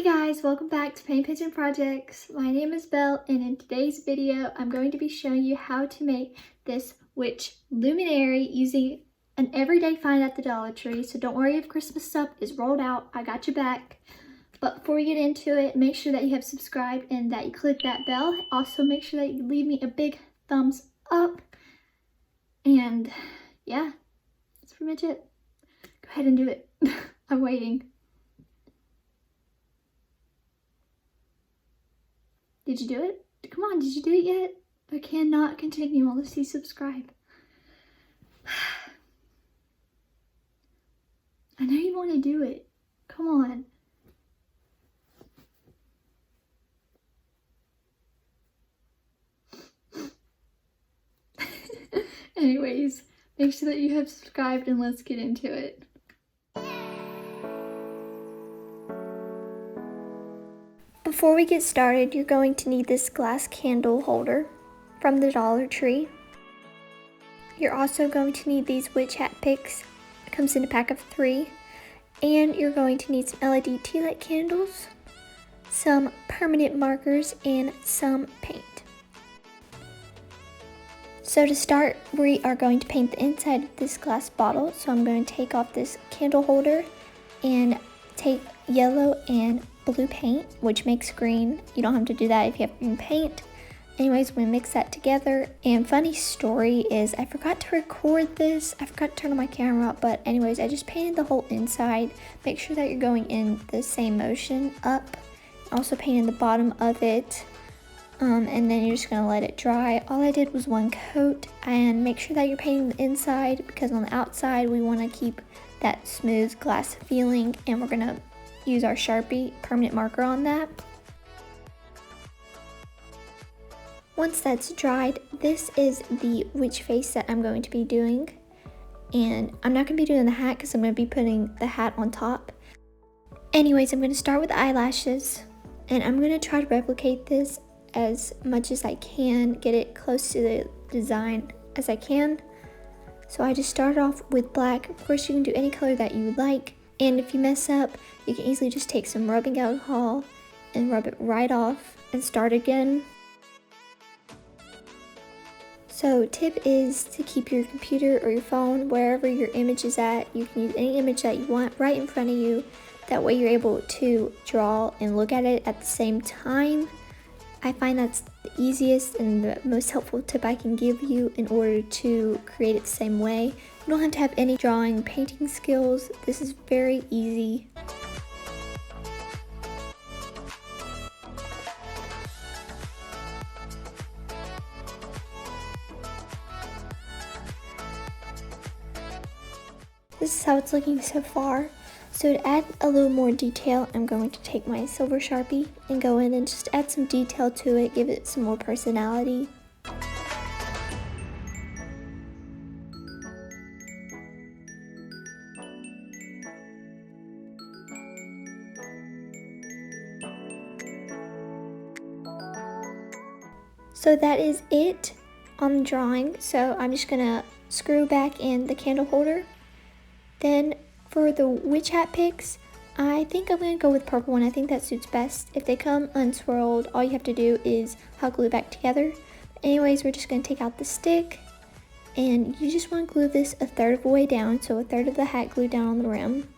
Hey guys, welcome back to Pinchin Projects. My name is Belle, and in today's video I'm going to be showing you how to make this witch luminary using an everyday find at the Dollar Tree. So don't worry if Christmas stuff is rolled out, I got your back. But before we get into it, make sure that you have subscribed and that you click that bell. Also make sure that you leave me a big thumbs up. And yeah, that's pretty much it. Go ahead and do it. I'm waiting. Did you do it? Come on, did you do it yet? I cannot continue unless you subscribe. I know you want to do it. Come on. Anyways, make sure that you have subscribed and let's get into it. Before we get started, you're going to need this glass candle holder from the Dollar Tree. You're also going to need these witch hat picks. It comes in a pack of 3. And you're going to need some LED tea light candles, some permanent markers, and some paint. So to start, we are going to paint the inside of this glass bottle. So I'm going to take off this candle holder and take yellow and blue paint, which makes green. You don't have to do that if you have green paint. Anyways, we mix that together. And funny story is I forgot to record this. I forgot to turn on my camera, but anyways, I just painted the whole inside. Make sure that you're going in the same motion up. Also painted the bottom of it. And then you're just gonna let it dry. All I did was one coat, and make sure that you're painting the inside because on the outside we wanna keep that smooth glass feeling, and we're gonna use our Sharpie permanent marker on that. Once that's dried, this is the witch face that I'm going to be doing. And I'm not gonna be doing the hat because I'm gonna be putting the hat on top. Anyways, I'm gonna start with the eyelashes, and I'm gonna try to replicate this as much as I can, get it close to the design as I can. So I just started off with black. Of course, you can do any color that you like, and if you mess up, you can easily just take some rubbing alcohol and rub it right off and start again. So tip is to keep your computer or your phone wherever your image is at. You can use any image that you want right in front of you. That way you're able to draw and look at it at the same time. I find that's the easiest and the most helpful tip I can give you in order to create it the same way. You don't have to have any drawing, painting skills. This is very easy. This is how it's looking so far. So to add a little more detail, I'm going to take my silver Sharpie and go in and just add some detail to it, give it some more personality. So that is it on the drawing. So I'm just gonna screw back in the candle holder. Then for the witch hat picks, I think I'm going to go with purple one. I think that suits best. If they come unswirled, all you have to do is hot glue back together. Anyways, we're just going to take out the stick, and you just want to glue this a third of the way down, so a third of the hat glued down on the rim,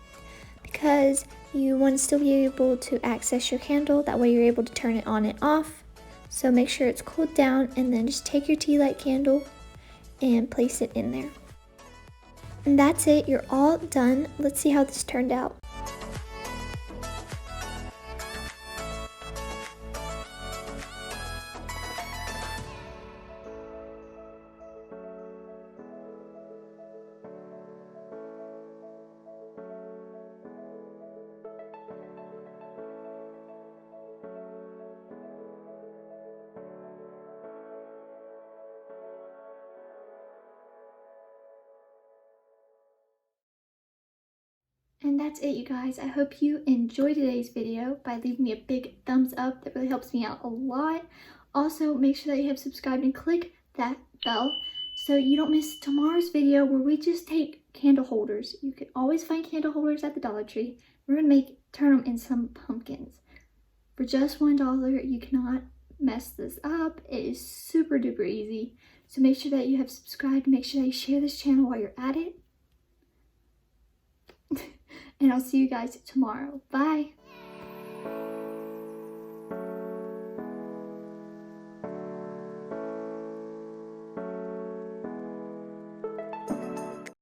because you want to still be able to access your candle. That way you're able to turn it on and off. So make sure it's cooled down, and then just take your tea light candle and place it in there. And that's it, you're all done. Let's see how this turned out. And that's it, you guys. I hope you enjoyed today's video by leaving me a big thumbs up. That really helps me out a lot. Also, make sure that you have subscribed and click that bell so you don't miss tomorrow's video where we just take candle holders. You can always find candle holders at the Dollar Tree. We're going to make turn them into some pumpkins. For just $1, you cannot mess this up. It is super duper easy. So make sure that you have subscribed. Make sure that you share this channel while you're at it. And I'll see you guys tomorrow. Bye.